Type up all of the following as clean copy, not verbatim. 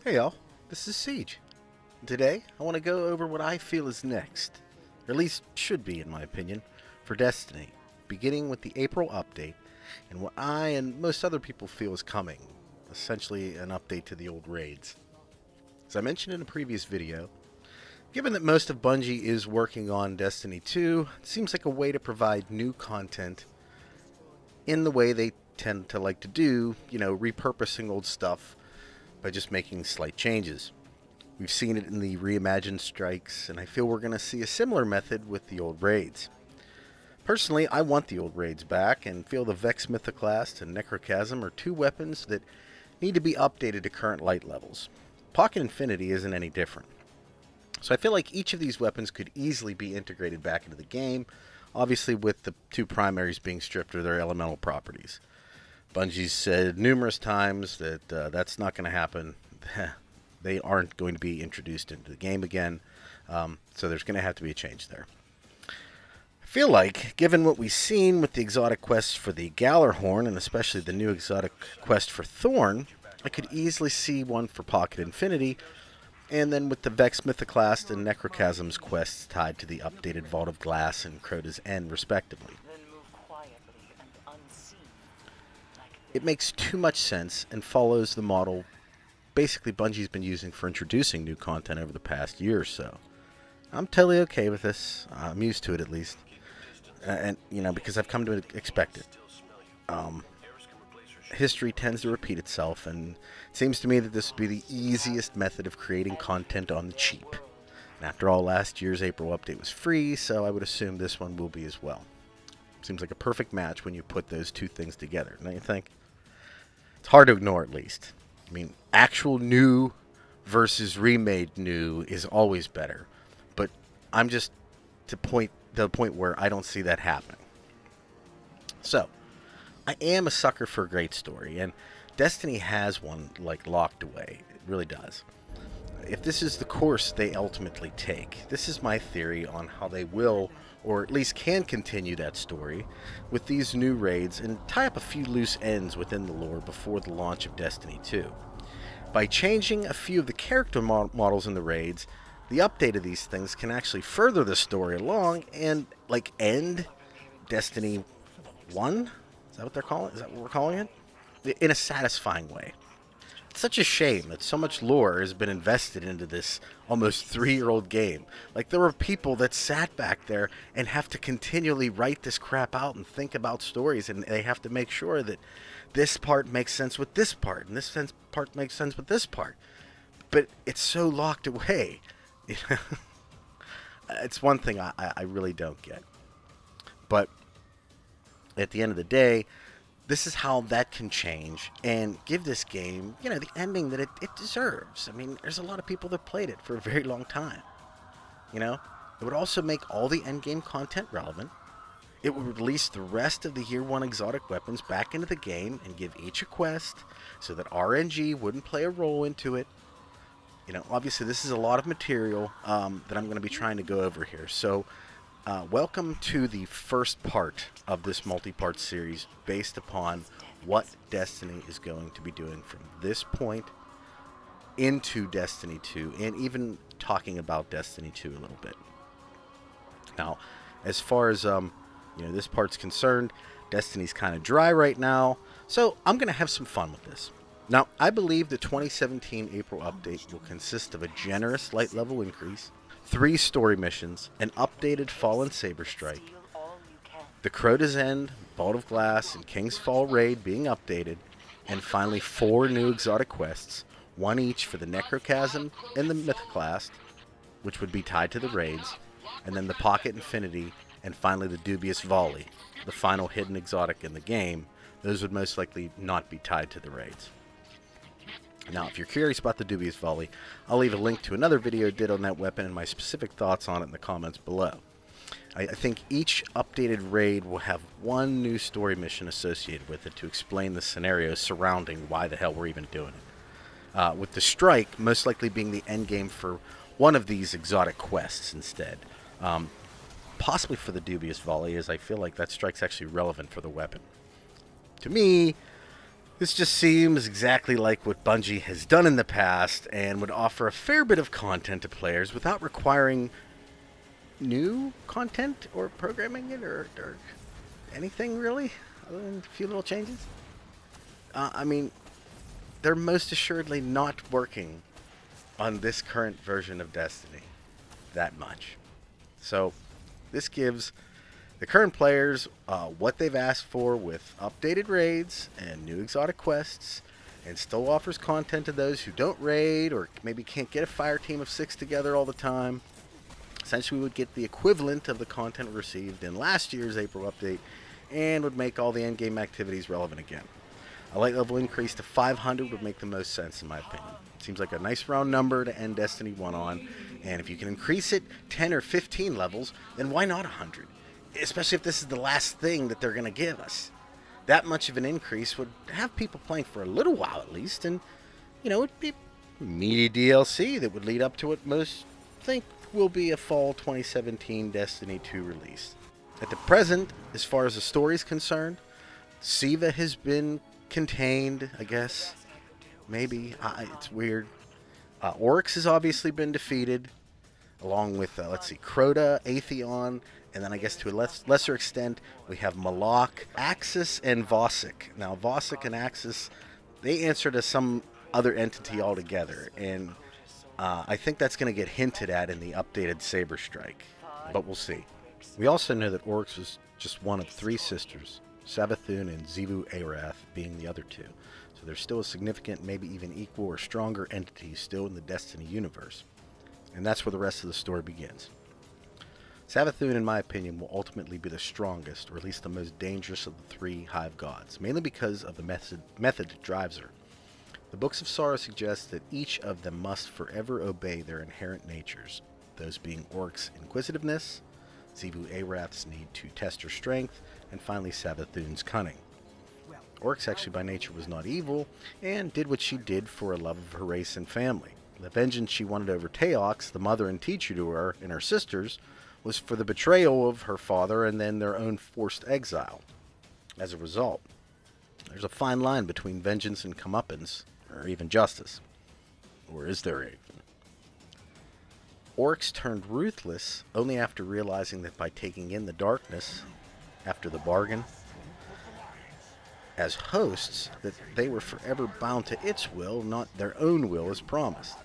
Hey y'all, this is Siege. Today, I want to go over what I feel is next, or at least should be in my opinion, for Destiny, beginning with the April update, and what I and most other people feel is coming, essentially an update to the old raids. As I mentioned in a previous video, given that most of Bungie is working on Destiny 2, it seems like a way to provide new content in the way they tend to like to do, repurposing old stuff by just making slight changes. We've seen it in the reimagined strikes, and I feel we're going to see a similar method with the old raids. Personally, I want the old raids back, and feel the Vex Mythoclast and Necrochasm are two weapons that need to be updated to current light levels. Pocket Infinity isn't any different. So I feel like each of these weapons could easily be integrated back into the game, obviously with the two primaries being stripped of their elemental properties. Bungie's said numerous times that that's not going to happen. They aren't going to be introduced into the game again, so there's going to have to be a change there. I feel like, given what we've seen with the exotic quests for the Gallarhorn, and especially the new exotic quest for Thorn, I could easily see one for Pocket Infinity, and then with the Vex Mythoclast and Necrochasm's quests tied to the updated Vault of Glass and CROTA'S End, respectively. It makes too much sense and follows the model basically Bungie's been using for introducing new content over the past year or so. I'm totally okay with this. I'm used to it at least. And because I've come to expect it. History tends to repeat itself, and it seems to me that this would be the easiest method of creating content on the cheap. And after all, last year's April update was free, so I would assume this one will be as well. Seems like a perfect match when you put those two things together, don't you think? It's hard to ignore, at least. I mean, actual new versus remade new is always better, but I'm just to the point where I don't see that happening. So, I am a sucker for a great story, and Destiny has one locked away. It really does. If this is the course they ultimately take, this is my theory on how they will, or at least can continue that story with these new raids and tie up a few loose ends within the lore before the launch of Destiny 2. By changing a few of the character models in the raids, the update of these things can actually further the story along and end Destiny 1? Is that what they're calling it? Is that what we're calling it? In a satisfying way. It's such a shame that so much lore has been invested into this almost 3-year-old game. There were people that sat back there and have to continually write this crap out and think about stories, and they have to make sure that this part makes sense with this part, and this part makes sense with this part. But it's so locked away. It's one thing I really don't get. But at the end of the day, this is how that can change and give this game, the ending that it deserves. I mean, there's a lot of people that played it for a very long time. It would also make all the endgame content relevant. It would release the rest of the Year 1 exotic weapons back into the game and give each a quest so that RNG wouldn't play a role into it. Obviously this is a lot of material that I'm going to be trying to go over here. So welcome to the first part of this multi-part series based upon what Destiny is going to be doing from this point into Destiny 2, and even talking about Destiny 2 a little bit. Now, as far as this part's concerned, Destiny's kind of dry right now, so I'm going to have some fun with this. Now, I believe the 2017 April update will consist of a generous light level increase, 3 story missions, an updated Fallen Saber Strike, the CROTA'S End, Vault of Glass, and King's Fall raid being updated, and finally 4 new exotic quests, 1 each for the Necrochasm and the Mythoclast, which would be tied to the raids, and then the Pocket Infinity, and finally the Dubious Volley, the final hidden exotic in the game. Those would most likely not be tied to the raids. Now, if you're curious about the Dubious Volley, I'll leave a link to another video I did on that weapon and my specific thoughts on it in the comments below. I think each updated raid will have 1 new story mission associated with it to explain the scenario surrounding why the hell we're even doing it. With the Strike most likely being the endgame for one of these exotic quests instead. Possibly for the Dubious Volley, as I feel like that Strike's actually relevant for the weapon. To me, This just seems exactly like what Bungie has done in the past and would offer a fair bit of content to players without requiring new content or programming it or anything really, other than a few little changes. I mean, they're most assuredly not working on this current version of Destiny that much. So, this gives the current players what they've asked for with updated raids and new exotic quests, and still offers content to those who don't raid or maybe can't get a fire team of 6 together all the time. Essentially, we would get the equivalent of the content received in last year's April update and would make all the endgame activities relevant again. A light level increase to 500 would make the most sense in my opinion. Seems like a nice round number to end Destiny 1 on, and if you can increase it 10 or 15 levels, then why not 100? Especially if this is the last thing that they're going to give us. That much of an increase would have people playing for a little while at least, and, it'd be meaty DLC that would lead up to what most think will be a fall 2017 Destiny 2 release. At the present, as far as the story is concerned, Siva has been contained, I guess. Maybe. It's weird. Oryx has obviously been defeated, along with, Crota, Atheon, and then I guess to a lesser extent, we have Malak, Axis, and Vosik. Now, Vosik and Axis, they answer to some other entity altogether, and I think that's going to get hinted at in the updated Saber Strike, but we'll see. We also know that Oryx was just one of 3 sisters, Savathun and Xivu Arath being the other 2. So there's still a significant, maybe even equal or stronger entity still in the Destiny universe. And that's where the rest of the story begins. Savathun, in my opinion, will ultimately be the strongest, or at least the most dangerous of the 3 Hive Gods, mainly because of the method that drives her. The Books of Sorrow suggest that each of them must forever obey their inherent natures, those being Oryx's inquisitiveness, Xivu Arath's need to test her strength, and finally Savathun's cunning. Oryx actually by nature was not evil, and did what she did for a love of her race and family. The vengeance she wanted over Teox, the mother and teacher to her, and her sisters, was for the betrayal of her father and then their own forced exile. As a result, there's a fine line between vengeance and comeuppance, or even justice. Or is there even? Oryx turned ruthless only after realizing that by taking in the darkness, after the bargain, as hosts, that they were forever bound to its will, not their own will as promised.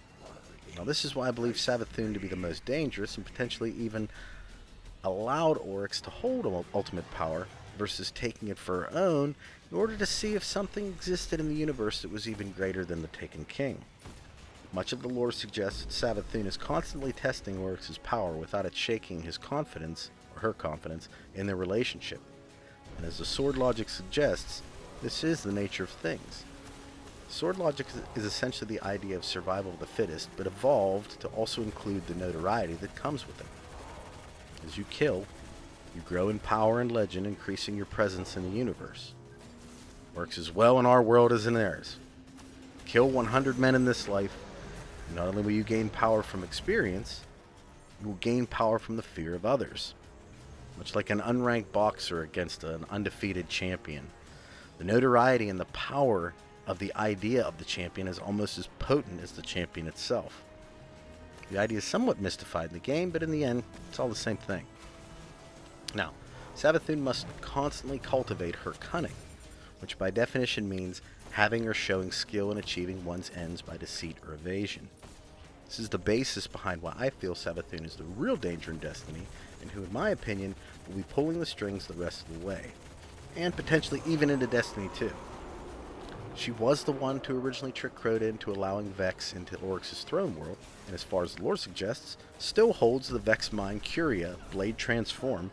Now this is why I believe Savathun to be the most dangerous and potentially even allowed Oryx to hold ultimate power versus taking it for her own in order to see if something existed in the universe that was even greater than the Taken King. Much of the lore suggests that Savathun is constantly testing Oryx's power without it shaking his confidence, or her confidence, in their relationship. And as the sword logic suggests, this is the nature of things. Sword logic is essentially the idea of survival of the fittest, but evolved to also include the notoriety that comes with it. As you kill, you grow in power and legend, increasing your presence in the universe. Works as well in our world as in theirs. Kill 100 men in this life, and not only will you gain power from experience, you will gain power from the fear of others. Much like an unranked boxer against an undefeated champion. The notoriety and the power of the idea of the champion is almost as potent as the champion itself. The idea is somewhat mystified in the game, but in the end, it's all the same thing. Now, Savathun must constantly cultivate her cunning, which by definition means having or showing skill in achieving one's ends by deceit or evasion. This is the basis behind why I feel Savathun is the real danger in Destiny, and who, in my opinion, will be pulling the strings the rest of the way, and potentially even into Destiny 2. She was the one to originally trick Crota into allowing Vex into Oryx's throne world, and as far as the lore suggests, still holds the Vex mind Curia, Blade Transform,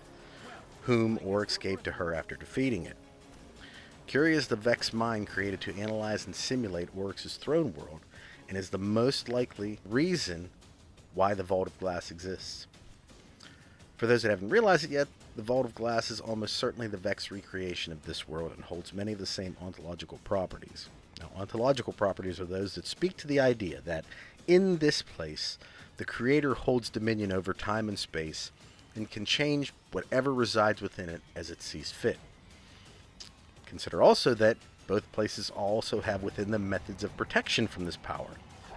whom Oryx gave to her after defeating it. Curia is the Vex mind created to analyze and simulate Oryx's throne world, and is the most likely reason why the Vault of Glass exists. For those that haven't realized it yet, the Vault of Glass is almost certainly the Vex recreation of this world and holds many of the same ontological properties. Now, ontological properties are those that speak to the idea that in this place, the Creator holds dominion over time and space and can change whatever resides within it as it sees fit. Consider also that Both places also have within them methods of protection from this power,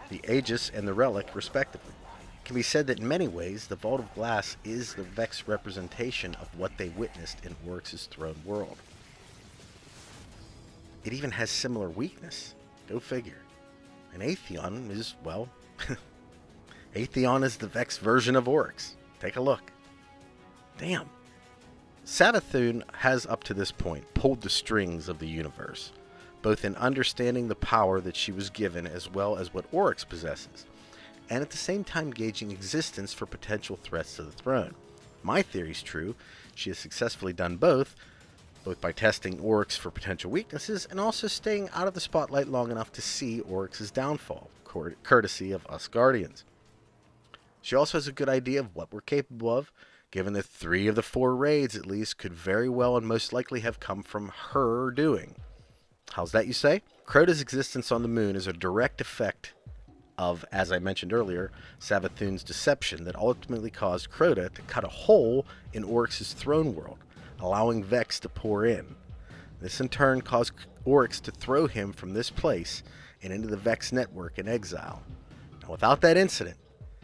the Aegis and the Relic, respectively. It can be said that in many ways, the Vault of Glass is the Vex representation of what they witnessed in Oryx's throne world. It even has similar weakness. Go figure. And Atheon is, well, Atheon is the Vex version of Oryx. Take a look. Damn. Savathun has up to this point pulled the strings of the universe, both in understanding the power that she was given as well as what Oryx possesses, and at the same time gauging existence for potential threats to the throne. My theory's true. She has successfully done both by testing Oryx for potential weaknesses and also staying out of the spotlight long enough to see Oryx's downfall, courtesy of us Guardians. She also has a good idea of what we're capable of, given that 3 of the 4 raids at least could very well and most likely have come from her doing. How's that, you say? Crota's existence on the moon is a direct effect of, as I mentioned earlier, Savathun's deception that ultimately caused Crota to cut a hole in Oryx's throne world, allowing Vex to pour in. This in turn caused Oryx to throw him from this place and into the Vex network in exile. Now, without that incident,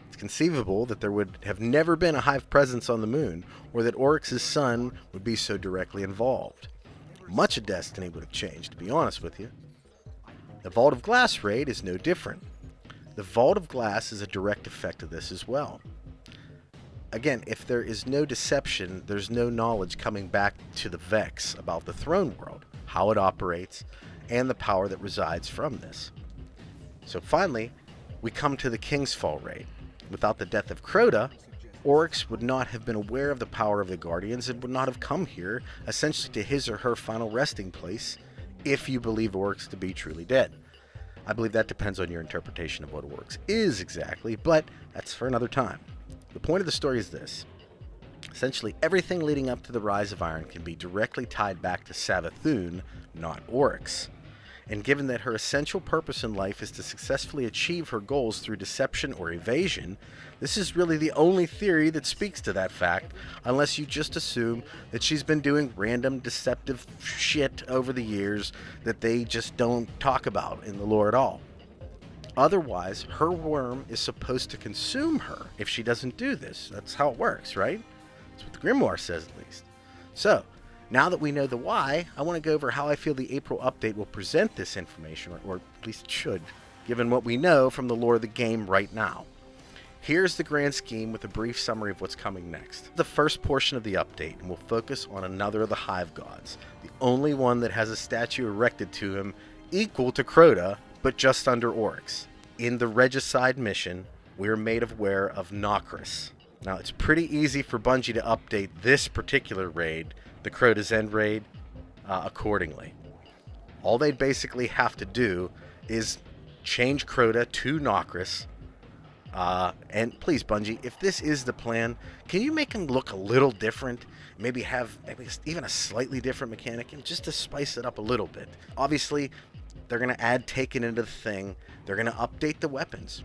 it's conceivable that there would have never been a hive presence on the moon, or that Oryx's son would be so directly involved. Much of Destiny would have changed, to be honest with you. The Vault of Glass raid is no different. The Vault of Glass is a direct effect of this as well. Again, if there is no deception, there's no knowledge coming back to the Vex about the throne world, how it operates, and the power that resides from this. So finally, we come to the King's Fall raid. Without the death of Crota, Oryx would not have been aware of the power of the Guardians and would not have come here, essentially to his or her final resting place, if you believe Oryx to be truly dead. I believe that depends on your interpretation of what Oryx is exactly, but that's for another time. The point of the story is this. Essentially, everything leading up to the rise of Iron can be directly tied back to Savathun, not Oryx. And given that her essential purpose in life is to successfully achieve her goals through deception or evasion, this is really the only theory that speaks to that fact, unless you just assume that she's been doing random deceptive shit over the years that they just don't talk about in the lore at all. Otherwise, her worm is supposed to consume her if she doesn't do this. That's how it works, right? That's what the Grimoire says, at least. So, now that we know the why, I want to go over how I feel the April update will present this information, or at least it should, given what we know from the lore of the game right now. Here's the grand scheme with a brief summary of what's coming next. The first portion of the update, and we'll focus on another of the Hive Gods, the only one that has a statue erected to him equal to Crota, but just under Oryx. In the Regicide mission, we're made aware of Nokris. Now, it's pretty easy for Bungie to update this particular raid, the Crota's End raid, accordingly. All they basically have to do is change Crota to Nokris. And please, Bungie, if this is the plan, can you make him look a little different? Maybe have even a slightly different mechanic, and just to spice it up a little bit. Obviously, they're going to add Taken into the thing. They're going to update the weapons.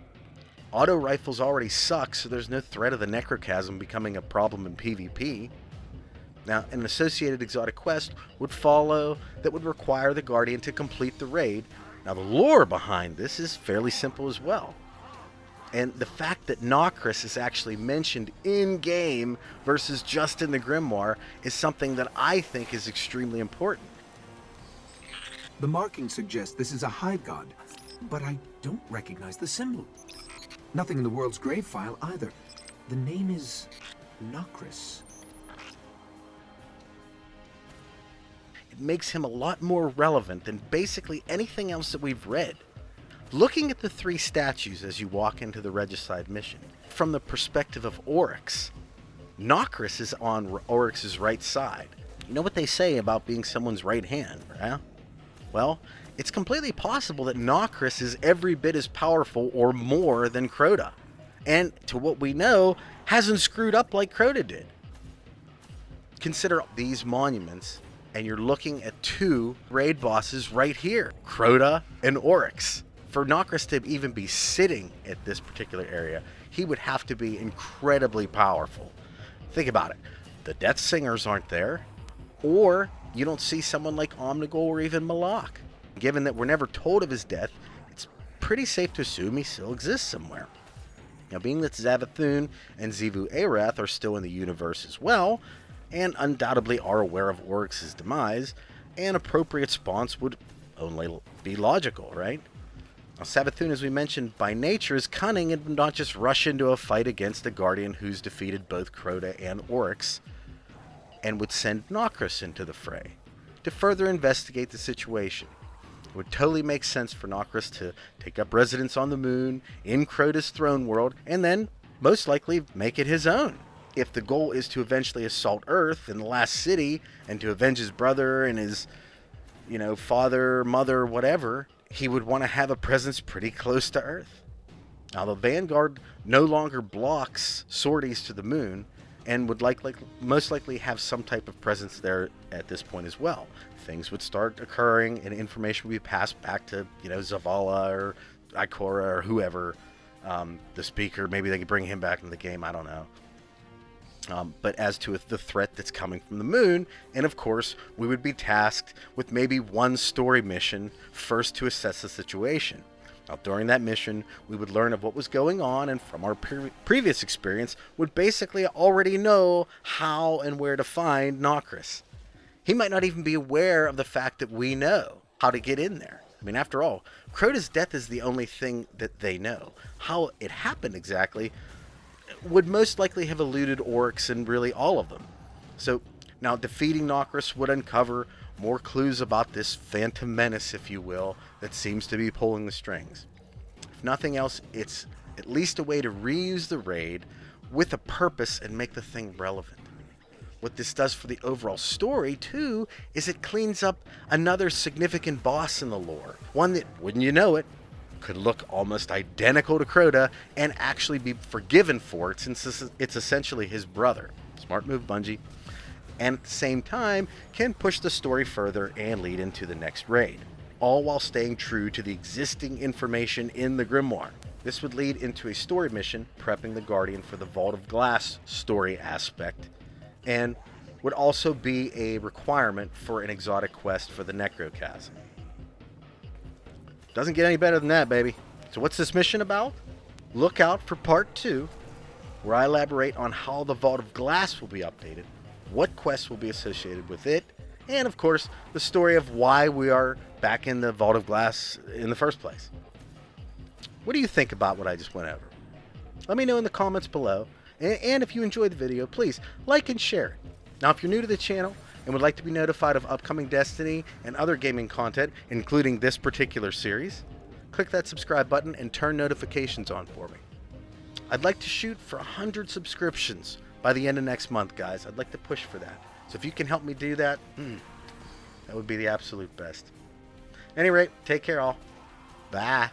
Auto rifles already suck, so there's no threat of the Necrochasm becoming a problem in PvP. Now, an associated exotic quest would follow that would require the Guardian to complete the raid. Now, the lore behind this is fairly simple as well. And the fact that Nokris is actually mentioned in-game versus just in the Grimoire is something that I think is extremely important. The marking suggests this is a hive god, but I don't recognize the symbol. Nothing in the world's grave file either. The name is Nokris. It makes him a lot more relevant than basically anything else that we've read. Looking at the 3 statues as you walk into the Regicide mission, from the perspective of Oryx, Nokris is on Oryx's right side. You know what they say about being someone's right hand, right? Well, it's completely possible that Nokris is every bit as powerful or more than Crota, and to what we know, hasn't screwed up like Crota did. Consider these monuments, and you're looking at 2 raid bosses right here, Crota and Oryx. For Nokris to even be sitting at this particular area, he would have to be incredibly powerful. Think about it. The Death Singers aren't there, or you don't see someone like Omnigul or even Malak. Given that we're never told of his death, it's pretty safe to assume he still exists somewhere. Now, being that Savathun and Xivu Arath are still in the universe as well, and undoubtedly are aware of Oryx's demise, an appropriate response would only be logical, right? Now, Savathun, as we mentioned, by nature is cunning and would not just rush into a fight against a guardian who's defeated both Crota and Oryx, and would send Nokris into the fray to further investigate the situation. It would totally make sense for Nokris to take up residence on the moon in Crota's throne world and then most likely make it his own. If the goal is to eventually assault Earth and the last city and to avenge his brother and his, father, mother, whatever, he would want to have a presence pretty close to Earth. Now, the Vanguard no longer blocks sorties to the moon and would most likely have some type of presence there at this point as well. Things would start occurring and information would be passed back to, Zavala or Ikora or whoever, the speaker. Maybe they could bring him back into the game, I don't know. But as to the threat that's coming from the moon, and of course, we would be tasked with maybe one story mission first to assess the situation. Now, during that mission, we would learn of what was going on, and from our previous experience, would basically already know how and where to find Nokris. He might not even be aware of the fact that we know how to get in there. I mean, after all, Crota's death is the only thing that they know. How it happened exactly would most likely have eluded Oryx and really all of them. So now defeating Nokris would uncover more clues about this phantom menace, if you will, that seems to be pulling the strings. If nothing else, it's at least a way to reuse the raid with a purpose and make the thing relevant. What this does for the overall story, too, is it cleans up another significant boss in the lore. One that, wouldn't you know it, could look almost identical to Crota and actually be forgiven for it since it's essentially his brother. Smart move, Bungie. And at the same time, can push the story further and lead into the next raid, all while staying true to the existing information in the Grimoire. This would lead into a story mission, prepping the Guardian for the Vault of Glass story aspect, and would also be a requirement for an exotic quest for the Necrochasm. Doesn't get any better than that, baby. So what's this mission about? Look out for part 2, where I elaborate on how the Vault of Glass will be updated, what quests will be associated with it, and of course, the story of why we are back in the Vault of Glass in the first place. What do you think about what I just went over? Let me know in the comments below, and if you enjoyed the video, please like and share it. Now, if you're new to the channel and would like to be notified of upcoming Destiny and other gaming content, including this particular series, click that subscribe button and turn notifications on for me. I'd like to shoot for 100 subscriptions by the end of next month, guys. I'd like to push for that. So if you can help me do that, that would be the absolute best. At any rate, take care all. Bye.